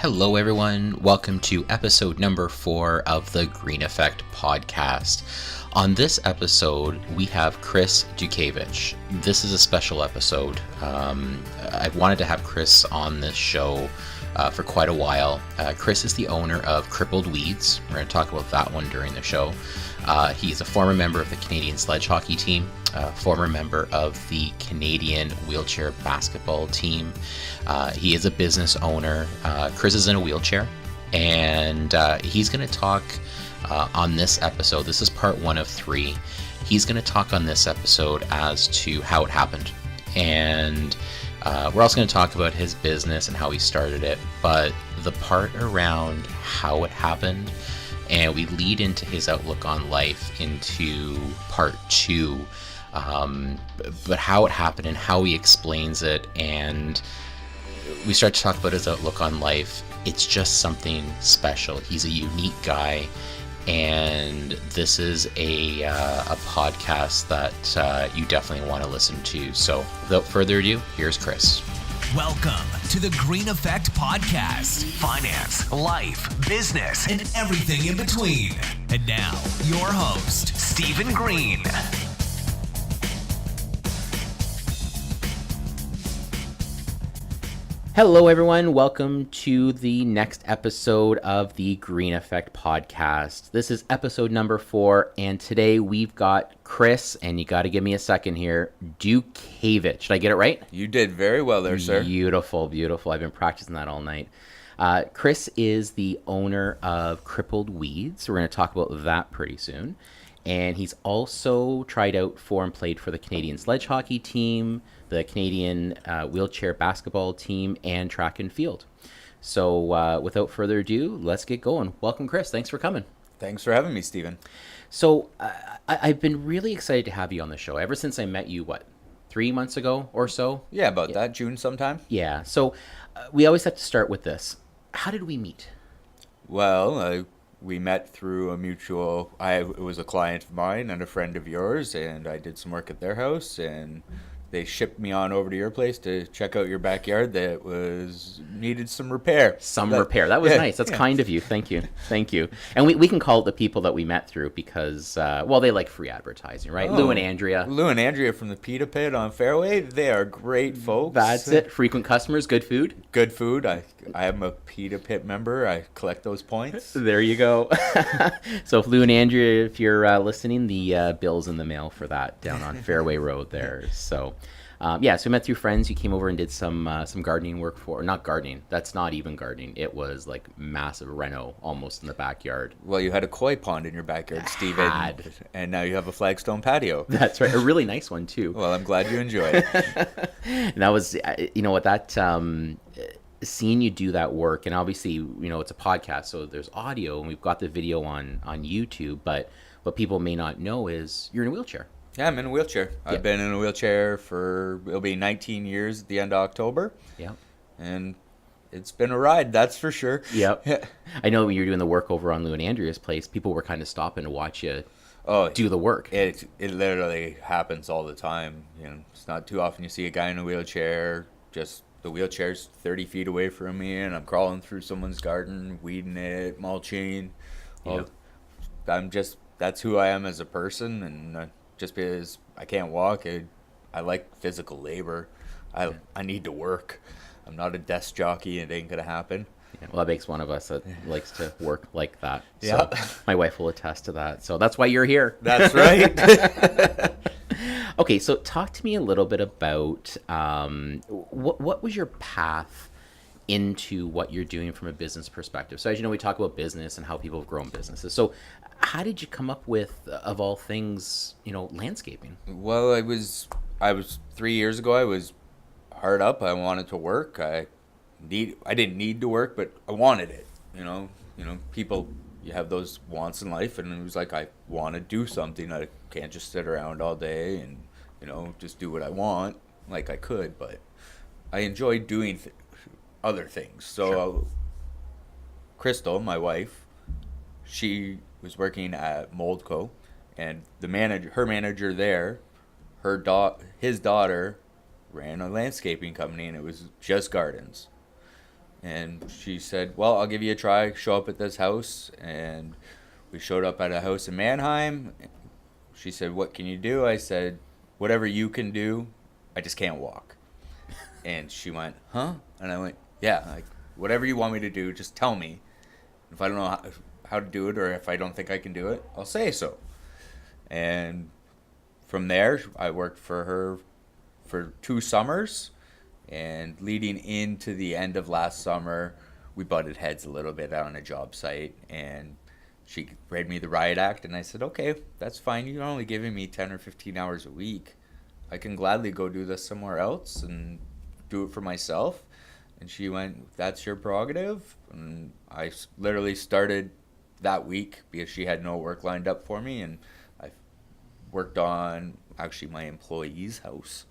Hello, everyone. Welcome to episode number 4 of the Green Effect podcast. On this episode, we have Kris Dutkiewicz. This is a special episode. I've wanted to have Kris on this show for quite a while. Kris is the owner of Krippled Weeds. We're going to talk about that one during the show. He's a former member of the Canadian sledge hockey team, former member of the Canadian wheelchair basketball team. He is a business owner. Kris is in a wheelchair, and he's going to talk on this episode. This is part 1 of 3. He's going to talk on this episode as to how it happened. And we're also going to talk about his business and how he started it. But the part around how it happened, and we lead into his outlook on life into part 2. But how it happened and how he explains it, and we start to talk about his outlook on life. It's just something special. He's a unique guy, and this is a podcast that you definitely want to listen to. So without further ado, here's Kris. Welcome to the Green Effect Podcast. Finance, life, business, and everything in between. And now, your host, Stephen Green. Hello, everyone. Welcome to the next episode of the Green Effect podcast. This is episode number 4, and today we've got Kris, and you got to give me a second here, Dutkiewicz. Did I get it right? You did very well there, sir. Beautiful, beautiful. I've been practicing that all night. Kris is the owner of Krippled Weeds. We're going to talk about that pretty soon. And he's also tried out for and played for the Canadian sledge hockey team, the Canadian wheelchair basketball team, and track and field. So without further ado, let's get going. Welcome, Kris. Thanks for coming. Thanks for having me, Stephen. So I've been really excited to have you on the show ever since I met you, 3 months ago or so? Yeah, about that, June sometime. Yeah. So we always have to start with this. How did we meet? Well, we met through a mutual, it was a client of mine and a friend of yours, and I did some work at their house, and they shipped me on over to your place to check out your backyard that needed some repair. Repair. That was nice. That's kind of you. Thank you. Thank you. And we can call it the people that we met through because, they like free advertising, right? Oh, Lou and Andrea. Lou and Andrea from the Pita Pit on Fairway. They are great folks. That's it. Frequent customers, good food. Good food. I am a Pita Pit member. I collect those points. There you go. So if Lou and Andrea, if you're listening, the bill's in the mail for that down on Fairway Road there. So... so we met through friends. You came over and did some gardening work not gardening. That's not even gardening. It was like massive reno almost in the backyard. Well, you had a koi pond in your backyard, Stephen. And now you have a flagstone patio. That's right. A really nice one, too. Well, I'm glad you enjoyed it. And that was, seeing you do that work, and obviously, it's a podcast, so there's audio, and we've got the video on YouTube, but what people may not know is you're in a wheelchair. Yeah, I'm in a wheelchair. I've been in a wheelchair it'll be 19 years at the end of October. Yeah. And it's been a ride, that's for sure. Yep. I know when you were doing the work over on Lou and Andrea's place, people were kind of stopping to watch you do the work. It literally happens all the time. It's not too often you see a guy in a wheelchair, just the wheelchair's 30 feet away from me, and I'm crawling through someone's garden, weeding it, mulching. Yep. That's who I am as a person, and just because I can't walk, I like physical labor. I need to work. I'm not a desk jockey. It ain't going to happen. Yeah, well, that makes one of us that likes to work like that. Yeah. So my wife will attest to that. So that's why you're here. That's right. Okay, so talk to me a little bit about what was your path into what you're doing from a business perspective. So as you know, we talk about business and how people have grown businesses. So how did you come up with, of all things, landscaping? Well, I was 3 years ago. I was hard up. I wanted to work. I didn't need to work, but I wanted it. People, you have those wants in life, and it was like I want to do something. I can't just sit around all day and just do what I want like I could. But I enjoy doing other things. So Sure. Crystal, my wife, she was working at Moldco, and her manager there, his daughter ran a landscaping company, and it was just gardens. And she said, well, I'll give you a try. Show up at this house. And we showed up at a house in Mannheim. She said, what can you do? I said, whatever you can do. I just can't walk. And she went, huh? And I went, yeah, like, whatever you want me to do, just tell me. If I don't know how to do it, or if I don't think I can do it, I'll say so. And from there, I worked for her for 2 summers. And leading into the end of last summer, we butted heads a little bit on a job site, and she read me the riot act, and I said, okay, that's fine. You're only giving me 10 or 15 hours a week. I can gladly go do this somewhere else and do it for myself. And she went, that's your prerogative. And I literally started that week because she had no work lined up for me, and I worked on actually my employee's house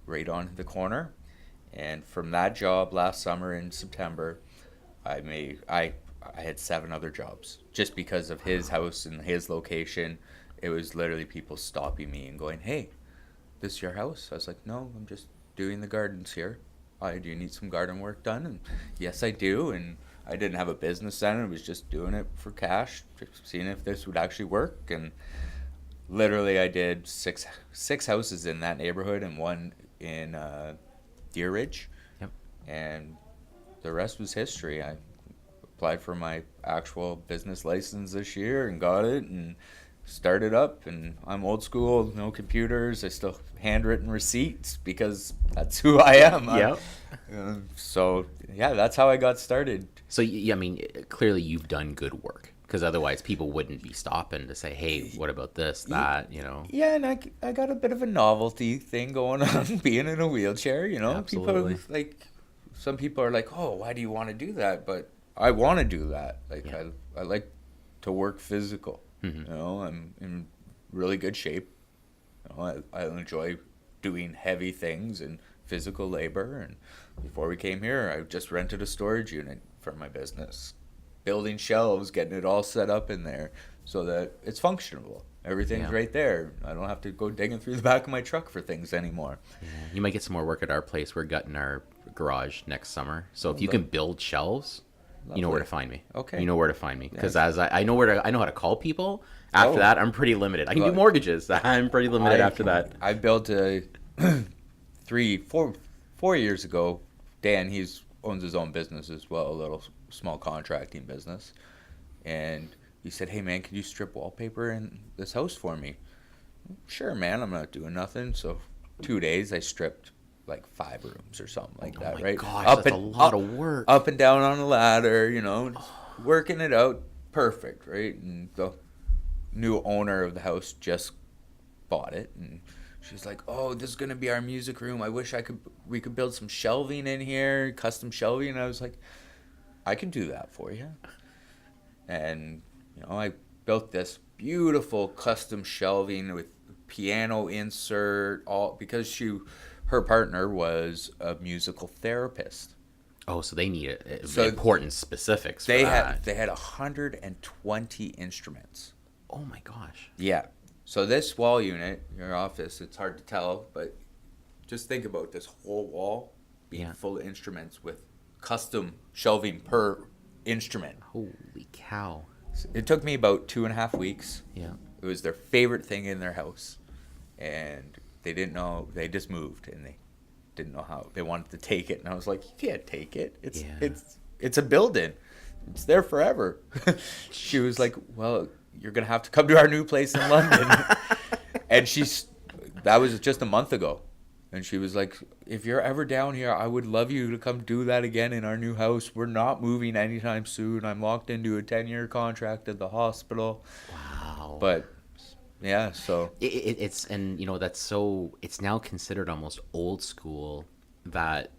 right on the corner. And from that job last summer in September, I had 7 other jobs just because of his house and his location. It was literally people stopping me and going, hey, this is your house? I was like, no, I'm just doing the gardens here. Do you need some garden work done? And yes, I do. And I didn't have a business then. I was just doing it for cash, just seeing if this would actually work. And literally I did six houses in that neighborhood and 1 in Deer Ridge. Yep. And the rest was history. I applied for my actual business license this year and got it and started up. And I'm old school, no computers. I still handwritten receipts because that's who I am. Yep. So yeah, that's how I got started. So I mean, clearly you've done good work, because otherwise people wouldn't be stopping to say, hey, what about this, that, you know? Yeah, and I got a bit of a novelty thing going on being in a wheelchair, you know? Absolutely. People, like, some people are like, oh, why do you want to do that? But I want to do that. Like, Yeah. I like to work physical. Mhm. You know, I'm in really good shape. You know, I enjoy doing heavy things and physical labor. And before we came here, I just rented a storage unit for my business. Building shelves, getting it all set up in there so that it's functional. Everything's Yeah. right there. I don't have to go digging through the back of my truck for things anymore. Yeah. You might get some more work at our place. We're gutting our garage next summer. So if you can build shelves, you know where to find me. Okay. You know where to find me. Because Yes. as I know I know how to call people. After that, I'm pretty limited. I can do mortgages. I'm pretty limited after that. I built a 4 years ago. Dan, owns his own business as well, a little small contracting business. And he said, hey, man, can you strip wallpaper in this house for me? Sure, man, I'm not doing nothing. So 2 days, I stripped like 5 rooms or something like that, my right? gosh, that's a lot of work. Up and down on the ladder, you know, working it out perfect, right? And the new owner of the house just bought it, and she's like, oh, this is going to be our music room. I wish we could build some shelving in here, custom shelving. And I was like, I can do that for you. And, you know, I built this beautiful custom shelving with piano insert, all because her partner was a musical therapist. Oh, so they need So important specifics for They that. had 120 instruments. Oh my gosh. Yeah. So this wall unit, your office, it's hard to tell, but just think about this whole wall being full of instruments with custom shelving per instrument. Holy cow. It took me about 2.5 weeks. Yeah. It was their favorite thing in their house. And they didn't know, they just moved and they didn't know how they wanted to take it. And I was like, you can't take it. It's a building. It's there forever. She was like, well, you're going to have to come to our new place in London. And that was just a month ago. And she was like, if you're ever down here, I would love you to come do that again in our new house. We're not moving anytime soon. I'm locked into a 10-year contract at the hospital. Wow. But yeah, so It's, and you know, it's now considered almost old school that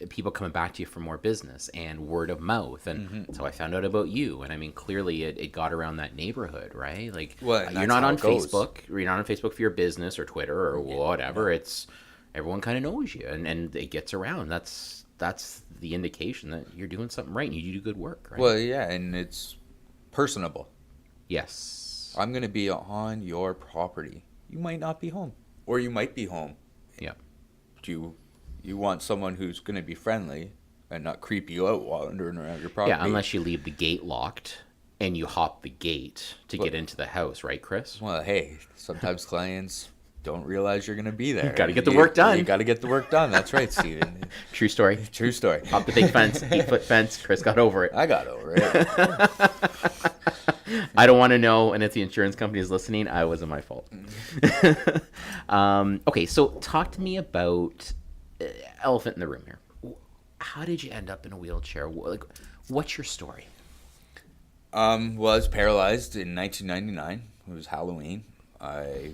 people coming back to you for more business and word of mouth. And that's how I found out about you. And I mean, clearly it got around that neighborhood, right? Like, well, you're not on Facebook. You're not on Facebook for your business or Twitter or whatever. It's everyone kind of knows you, and it gets around. That's the indication that you're doing something right and you do good work, right? Well, yeah, and it's personable. Yes. I'm going to be on your property. You might not be home, or you might be home. Yeah. You want someone who's going to be friendly. and not creep you out wandering around your property. Yeah, unless you leave the gate locked and you hop the gate to get into the house, right, Chris? Well, hey, sometimes clients don't realize you're going to be there. You got to get the work done. You got to get the work done. That's right, Steven. True story. True story. Hop the big fence, 8-foot fence. Chris got over it. I got over it. I don't want to know, and if the insurance company is listening, I wasn't my fault. Okay, so talk to me about elephant in the room here. How did you end up in a wheelchair? Like, what's your story? Was paralyzed in 1999. It was Halloween. I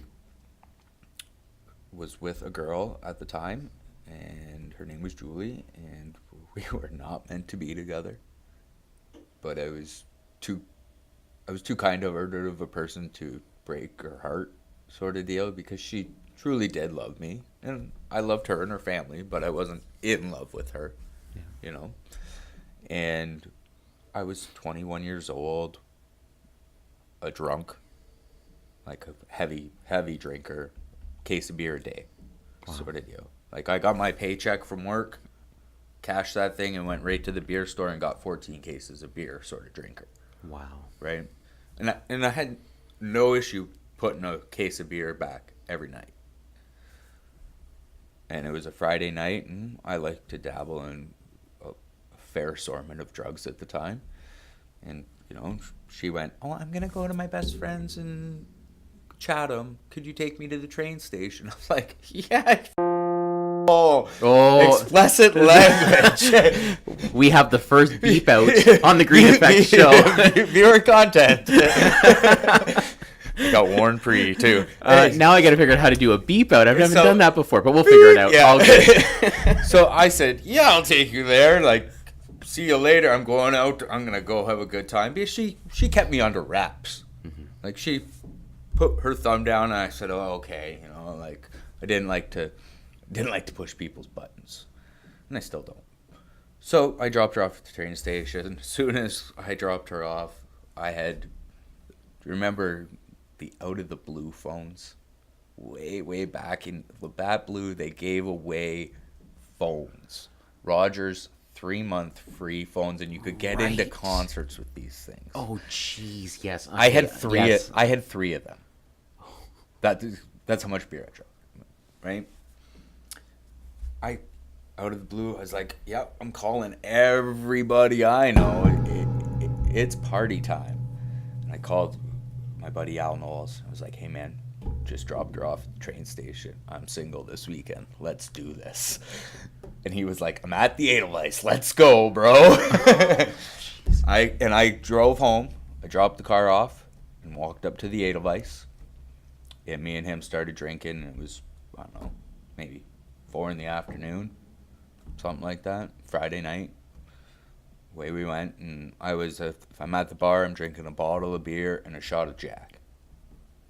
was with a girl at the time, and her name was Julie, and we were not meant to be together. But I was too kind of a person to break her heart, sort of deal, because she truly did love me, and I loved her and her family, but I wasn't in love with her, you know. And I was 21 years old, a drunk, like a heavy drinker, case of beer a day, sort of deal. Like, I got my paycheck from work, cashed that thing, and went right to the beer store and got 14 cases of beer, sort of drinker. Wow. Right? And I had no issue putting a case of beer back every night. And it was a Friday night, and I liked to dabble in a fair assortment of drugs at the time. And, you know, she went, "Oh, I'm going to go to my best friend's in Chatham. Could you take me to the train station?" I was like, "Yeah." Oh, explicit language. We have the first beep out on the Green Effect show. Viewer content. I got warned pre too. Now I got to figure out how to do a beep out. I've never done that before, but we'll figure it out. Yeah. All good. So I said, "Yeah, I'll take you there. Like, see you later. I'm going out. I'm gonna go have a good time." Because she kept me under wraps. Mm-hmm. Like, she put her thumb down, and I said, "Oh, okay." You know, like, I didn't like to push people's buttons, and I still don't. So I dropped her off at the train station. As soon as I dropped her off, I had, remember the out of the blue phones? Way back in Labatt Blue, they gave away phones. Rogers 3-month free phones, and you could get into concerts with these things. Oh, jeez, yes. Okay. I had three. Yes. I had 3 of them. That's how much beer I drank, right? Out of the blue, I was like, "Yep, I'm calling everybody I know. It's party time." And I called my buddy Al Knowles. I was like, "Hey, man, just dropped her off at the train station. I'm single this weekend. Let's do this." And he was like, "I'm at the Edelweiss. Let's go, bro." I drove home. I dropped the car off and walked up to the Edelweiss. And me and him started drinking. It was, I don't know, maybe 4 in the afternoon, something like that. Friday night. Away we went, and if I'm at the bar, I'm drinking a bottle of beer and a shot of Jack.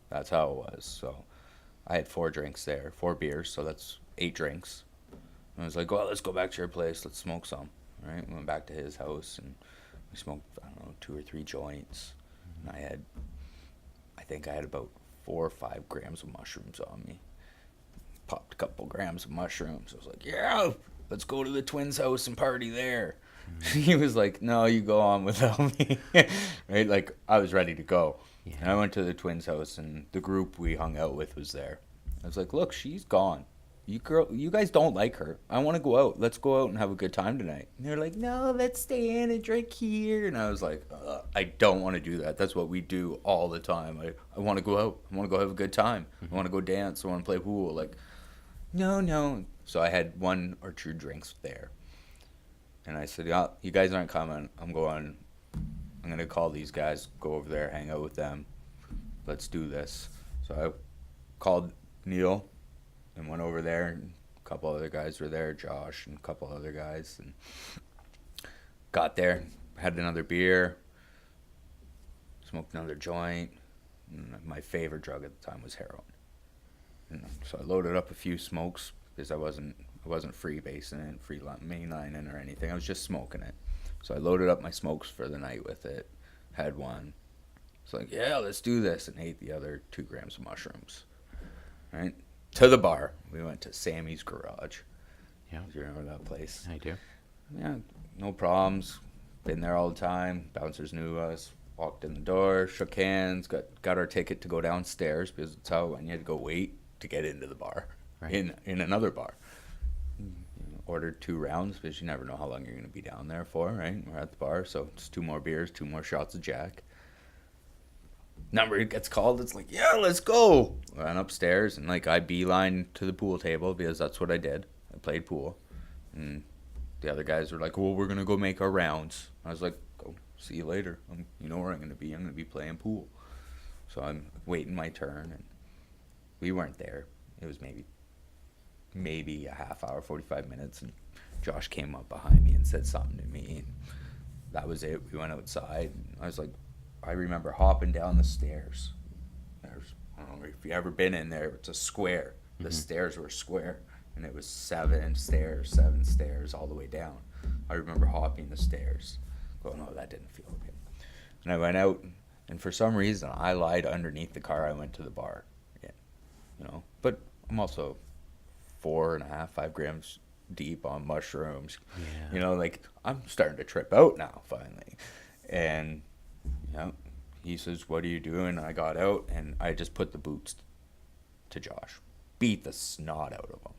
That's how it was. So I had 4 drinks there, 4 beers, so that's 8 drinks. And I was like, "Well, let's go back to your place. Let's smoke some." All right, we went back to his house, and we smoked, I don't know, 2 or 3 joints. And I think I had about 4 or 5 grams of mushrooms on me. Popped a couple grams of mushrooms. I was like, "Yeah, let's go to the twins' house and party there." Mm-hmm. He was like, "No, you go on without me." Right? Like, I was ready to go. Yeah. And I went to the twins' house, and the group we hung out with was there. I was like, "Look, she's gone. You guys don't like her. I want to go out. Let's go out and have a good time tonight." And they're like, "No, let's stay in and drink here." And I was like, "I don't want to do that. That's what we do all the time. I want to go out. I want to go have a good time. Mm-hmm. I want to go dance. I want to play pool." Like, no. So I had 1 or 2 drinks there. And I said, "Yeah, you guys aren't coming. I'm going to call these guys, go over there, hang out with them. Let's do this." So I called Neil and went over there, and a couple other guys were there, Josh and a couple other guys, and got there, had another beer, smoked another joint, and my favorite drug at the time was heroin. And so I loaded up a few smokes because I wasn't freebasing it, free mainlining or anything. I was just smoking it. So I loaded up my smokes for the night with it, had one. It's like, "Yeah, let's do this," and ate the other 2 grams of mushrooms. Right? To the bar. We went to Sammy's Garage. Yeah. Do you remember that place? I do. Yeah. no problems. Been there all the time. Bouncers knew us. Walked in the door, shook hands, got our ticket to go downstairs because it's how when you had to go wait to get into the bar, Right. in another bar. Ordered 2 rounds because you never know how long you're going to be down there for, right? We're at the bar, so it's 2 more beers, 2 more shots of Jack. Number gets called. It's like, yeah, let's go. Ran upstairs and like I beeline to the pool table because that's what I did. I played pool, and the other guys were like, well, we're gonna go make our rounds. I was like, go, see you later. You know where I'm gonna be. I'm gonna be playing pool. So I'm waiting my turn, and we weren't there. It was maybe a half hour, 45 minutes, and Josh came up behind me and said something to me, and that was it. We went outside, and I was like, I remember hopping down the stairs. I don't know if you've ever been in there. It's a square. The stairs were square, and it was 7 stairs all the way down. I remember hopping the stairs, going, oh, that didn't feel good. And I went out, and for some reason, I lied underneath the car. I went to the bar, But I'm also 4.5, 5 grams deep on mushrooms. Yeah. Like I'm starting to trip out now, finally. And he says, what are you doing? I got out, and I just put the boots to Josh. Beat the snot out of him.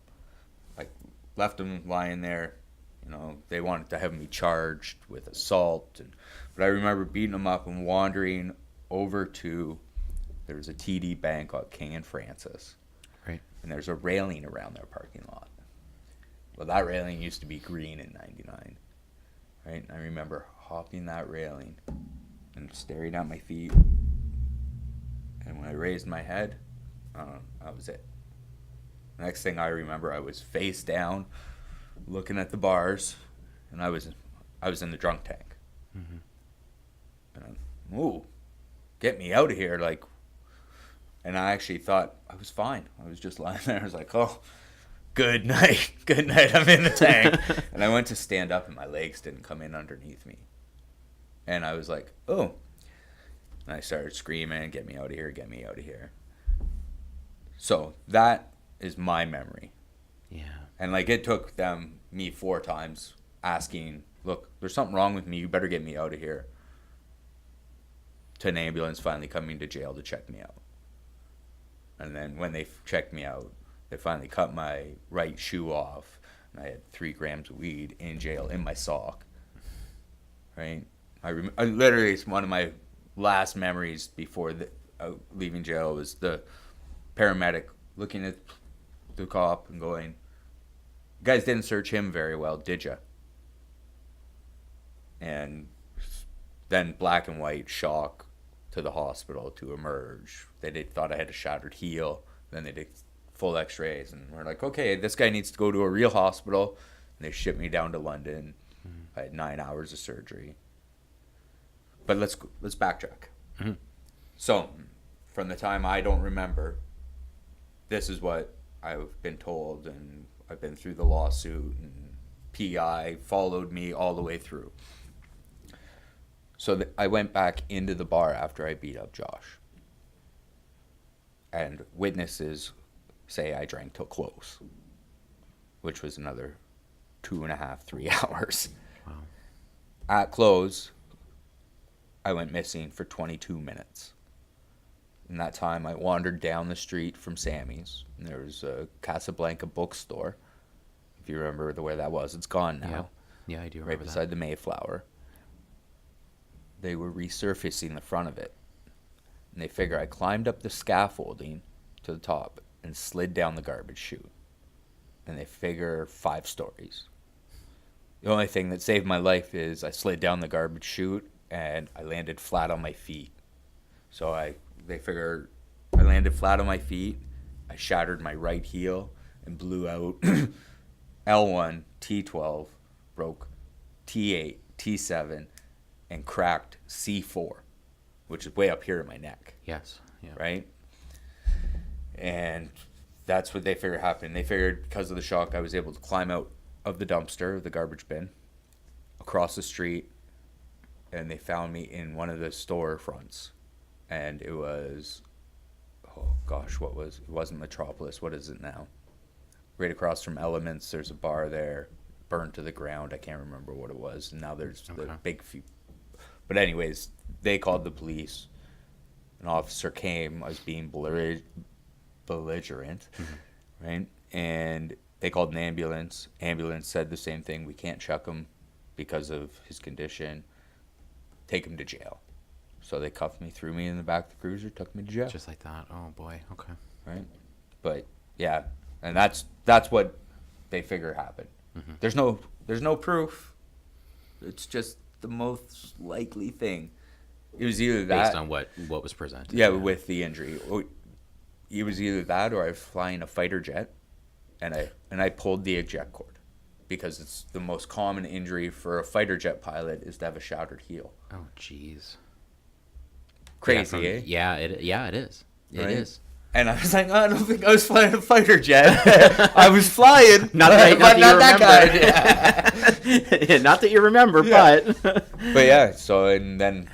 Like, left him lying there. They wanted to have me charged with assault. But I remember beating him up and wandering over to, there was a TD Bank on King and Francis. Right. And there's a railing around their parking lot. Well, that railing used to be green in 99. Right? And I remember hopping that railing and staring at my feet. And when I raised my head, that was it. Next thing I remember, I was face down, looking at the bars, and I was in the drunk tank. And ooh, get me out of here, like. And I actually thought I was fine. I was just lying there. I was like, oh, good night, I'm in the tank. And I went to stand up, and my legs didn't come in underneath me. And I was like, oh. And I started screaming, get me out of here, get me out of here. So that is my memory. Yeah. And like it took me 4 times asking, look, there's something wrong with me. You better get me out of here. To an ambulance finally coming to jail to check me out. And then when they checked me out, they finally cut my right shoe off. And I had 3 grams of weed in jail in my sock. Right? I literally, it's one of my last memories before leaving jail was the paramedic looking at the cop and going, you guys didn't search him very well, did you? And then black and white shock to the hospital to emerge. They thought I had a shattered heel. Then they did full x-rays and we're like, okay, this guy needs to go to a real hospital. And they shipped me down to London. I had 9 hours of surgery. But let's backtrack. So, from the time I don't remember, this is what I've been told, and I've been through the lawsuit, and PI followed me all the way through. So I went back into the bar after I beat up Josh. And witnesses say I drank till close, which was another 2.5, 3 hours. Wow. At close, I went missing for 22 minutes. In that time, I wandered down the street from Sammy's. And there was a Casablanca bookstore. If you remember where that was, it's gone now. Yeah, I do remember right beside the Mayflower. They were resurfacing the front of it. And they figure I climbed up the scaffolding to the top and slid down the garbage chute. And they figure 5 stories. The only thing that saved my life is I slid down the garbage chute and I landed flat on my feet. So they figure I landed flat on my feet. I shattered my right heel and blew out L1, T12, broke T8, T7, and cracked C4, which is way up here in my neck. Yes. Yeah. Right? And that's what they figured happened. They figured because of the shock, I was able to climb out of the dumpster, the garbage bin, across the street, and they found me in one of the storefronts. And it was, oh gosh, it wasn't Metropolis. What is it now? Right across from Elements, there's a bar there. burned to the ground. I can't remember what it was. And now there's the big few. But anyways, they called the police. An officer came. I was being belligerent, right? And they called an ambulance. Ambulance said the same thing. We can't chuck him because of his condition. Take him to jail. So they cuffed me, threw me in the back of the cruiser, took me to jail. Just like that. Oh boy. Okay. Right. But yeah, and that's what they figure happened. There's no proof. It's just the most likely thing. It was either that based on what was presented. Yeah, with the injury. It was either that or I was flying a fighter jet, and I pulled the eject cord, because it's the most common injury for a fighter jet pilot is to have a shattered heel. Oh, jeez. Crazy, eh? Yeah, it is. It is. And I was like, I don't think I was flying a fighter jet. I was flying, not that guy. Not that you remember, but. But yeah, so and then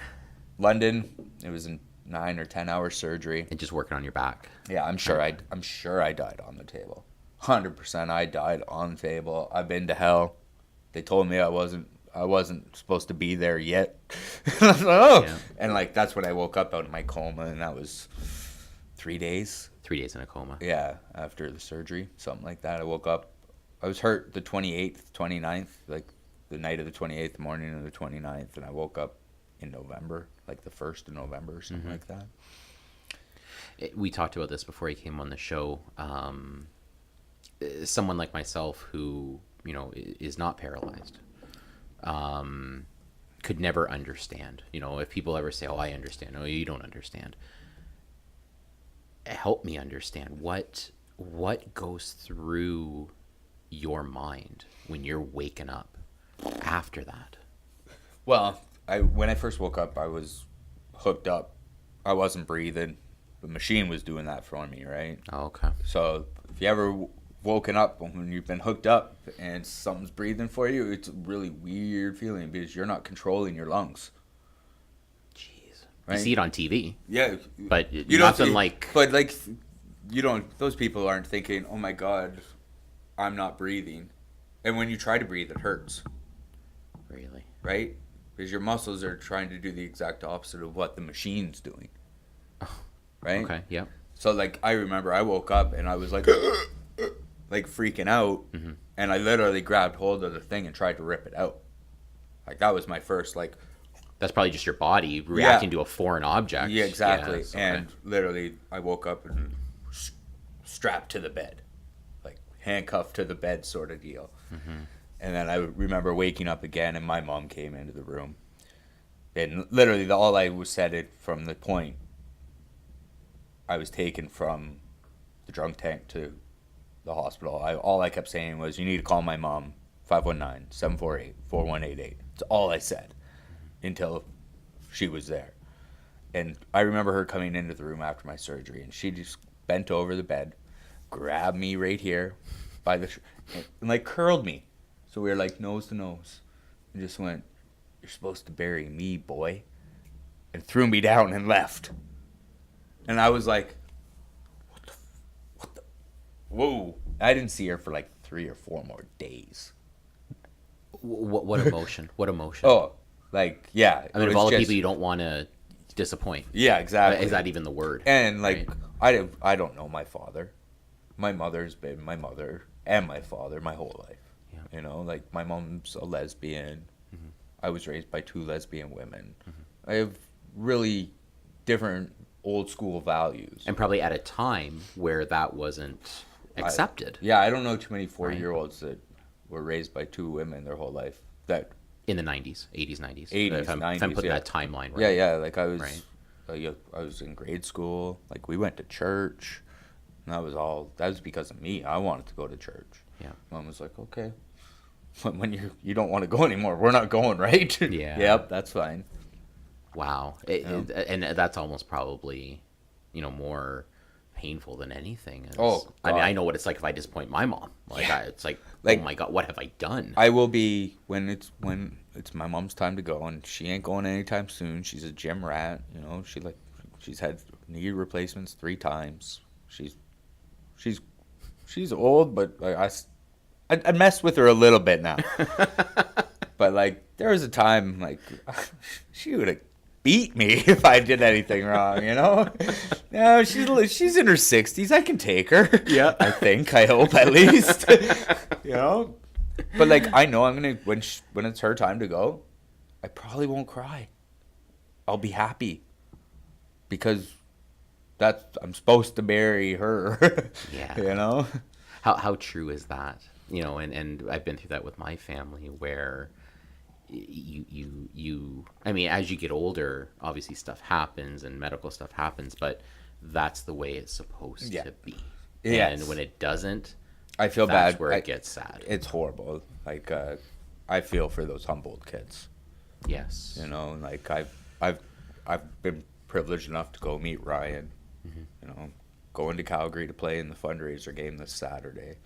London, it was a 9 or 10 hour surgery. And just working on your back. Yeah, I'm sure I died on the table. 100% I died on the table. I've been to hell. They told me I wasn't supposed to be there yet. I was like, oh. Yeah. And like that's when I woke up out of my coma, and that was 3 days. 3 days in a coma. Yeah, after the surgery, something like that. I woke up. I was hurt the 28th, 29th, like the night of the 28th, the morning of the 29th, and I woke up in November, like the 1st of November or something like that. We talked about this before you came on the show. Someone like myself who, is not paralyzed, could never understand. If people ever say, oh, I understand. No, you don't understand. Help me understand what goes through your mind when you're waking up after that. Well, when I first woke up, I was hooked up. I wasn't breathing. The machine was doing that for me, right? Oh, okay. So if you ever woken up when you've been hooked up and something's breathing for you, it's a really weird feeling because you're not controlling your lungs. Jeez. Right? You see it on TV. Yeah. But you nothing don't like... But like, you don't... Those people aren't thinking, oh my God, I'm not breathing. And when you try to breathe, it hurts. Really? Right? Because your muscles are trying to do the exact opposite of what the machine's doing. Oh. Right? Okay, yep. So like, I remember I woke up and I was like... like freaking out, and I literally grabbed hold of the thing and tried to rip it out. Like that was my first like. That's probably just your body reacting to a foreign object. Yeah, exactly. Yeah, okay. And literally, I woke up and strapped to the bed, like handcuffed to the bed, sort of deal. And then I remember waking up again, and my mom came into the room, and literally all I was said it from the point I was taken from the drunk tank to the hospital. All I kept saying was, you need to call my mom, 519-748-4188. That's all I said until she was there. And I remember her coming into the room after my surgery, and she just bent over the bed, grabbed me right here by the and like curled me. So we were like nose to nose, and just went, you're supposed to bury me, boy, and threw me down and left. And I was like, whoa. I didn't see her for like 3 or 4 more days. What emotion? What emotion? Oh, like, yeah. I mean, of all the people you don't want to disappoint. Yeah, exactly. Is that even the word? And like, right? I don't know my father. My mother's been my mother and my father my whole life. Yeah. Like my mom's a lesbian. I was raised by 2 lesbian women. I have really different old school values. And probably at a time where that wasn't accepted. I don't know too many 4-year-olds that were raised by 2 women their whole life. That in the 90s, 80s, 90s. 80s, if I'm 90s, putting that timeline right. Yeah. Like I was, I was in grade school. Like we went to church. And that was because of me. I wanted to go to church. Yeah. Mom was like, okay. When you don't want to go anymore, we're not going, right? Yeah. Yep, that's fine. Wow. And that's almost probably, more painful than anything. I mean, I know what it's like if I disappoint my mom. It's like, oh my God, what have I done? I will be when it's my mom's time to go, and she ain't going anytime soon. She's a gym rat, she's had knee replacements 3 times. She's old, but I I'd mess with her a little bit now. But, like, there was a time, like, she would have beat me if I did anything wrong, you know? No, she's in her 60s. I can take her. Yeah. I hope, at least. You know? But, like, I know I'm going to, when it's her time to go, I probably won't cry. I'll be happy. Because I'm supposed to marry her. Yeah. You know? How true is that? You know, and I've been through that with my family where you I mean, as you get older, obviously stuff happens and medical stuff happens, but that's the way it's supposed to be. Yes. And when it doesn't, I feel that's bad. where it gets sad. It's horrible. Like, I feel for those Humboldt kids. Yes. You know, like I've been privileged enough to go meet Ryan. You know, going to Calgary to play in the fundraiser game this Saturday.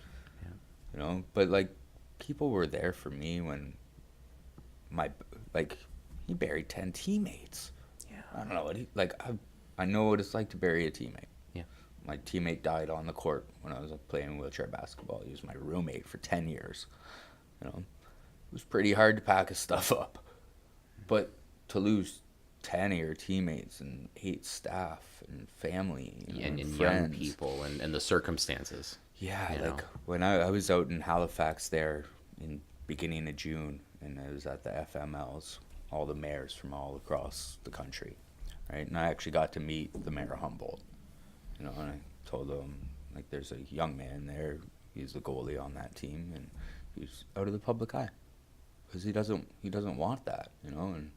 Yeah. You know, but like people were there for me when he buried 10 teammates. Yeah. I don't know what I know what it's like to bury a teammate. Yeah. My teammate died on the court when I was playing wheelchair basketball. He was my roommate for 10 years. You know, it was pretty hard to pack his stuff up. But to lose 10 of your teammates and 8 staff and family and friends. Young people and the circumstances. Yeah, like when I was out in Halifax there in beginning of June, and I was at the FMLs, all the mayors from all across the country, right? And I actually got to meet the mayor of Humboldt, you know, and I told him, like, there's a young man there, he's the goalie on that team, and he's out of the public eye because he doesn't want that, you know. And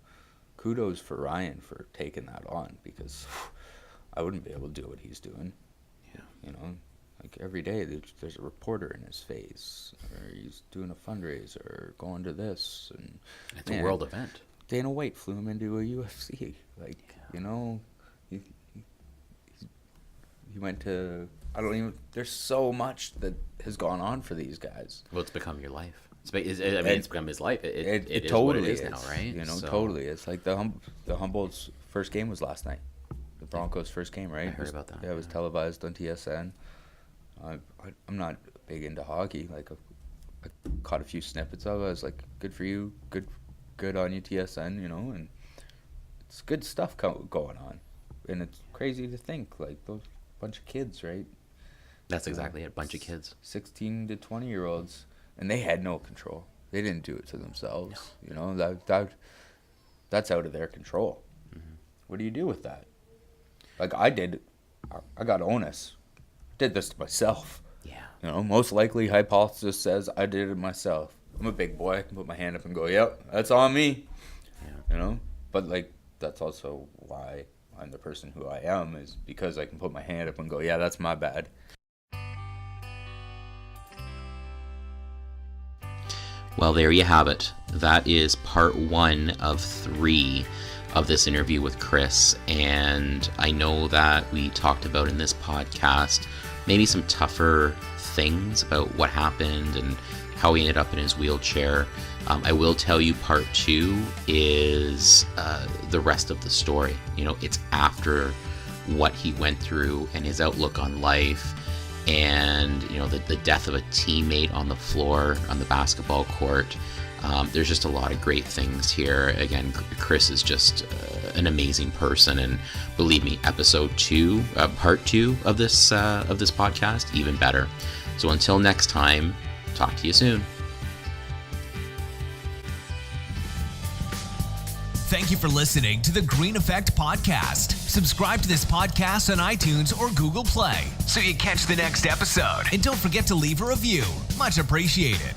kudos for Ryan for taking that on, because I wouldn't be able to do what he's doing. Yeah, you know. Like every day there's a reporter in his face, or he's doing a fundraiser, or going to this, and it's a world event. Dana White flew him into a UFC. Like, you know, he went to, there's so much that has gone on for these guys. Well, it's become your life. It's become his life. It is totally what it is now, right? You know, totally. It's like the Humboldt's first game was last night. The Broncos' first game, right? I heard about that. Yeah, it was televised on TSN. I'm not big into hockey. Like, I caught a few snippets of it. I was like, good for you, good on you, TSN, you know, and it's good stuff going on. And it's crazy to think, like, those bunch of kids, right? That's exactly it, a bunch of kids. 16 to 20-year-olds, and they had no control. They didn't do it to themselves, you know, that's out of their control. Mm-hmm. What do you do with that? Like I did, I got onus. Did this to myself. Yeah. You know, most likely hypothesis says I did it myself. I'm a big boy. I can put my hand up and go, yep, that's on me. Yeah. You know? But, like, that's also why I'm the person who I am, is because I can put my hand up and go, yeah, that's my bad. Well, there you have it. That is part 1 of 3 of this interview with Kris. And I know that we talked about in this podcast maybe some tougher things about what happened and how he ended up in his wheelchair. I will tell you part 2 is the rest of the story. You know, it's after what he went through and his outlook on life, and, you know, the death of a teammate on the floor on the basketball court. There's just a lot of great things here. Again, Kris is just an amazing person, and believe me, episode 2, part 2 of this podcast, even better. So until next time, talk to you soon. Thank you for listening to the Green Effect Podcast. Subscribe to this podcast on iTunes or Google Play so you catch the next episode. And don't forget to leave a review. Much appreciated.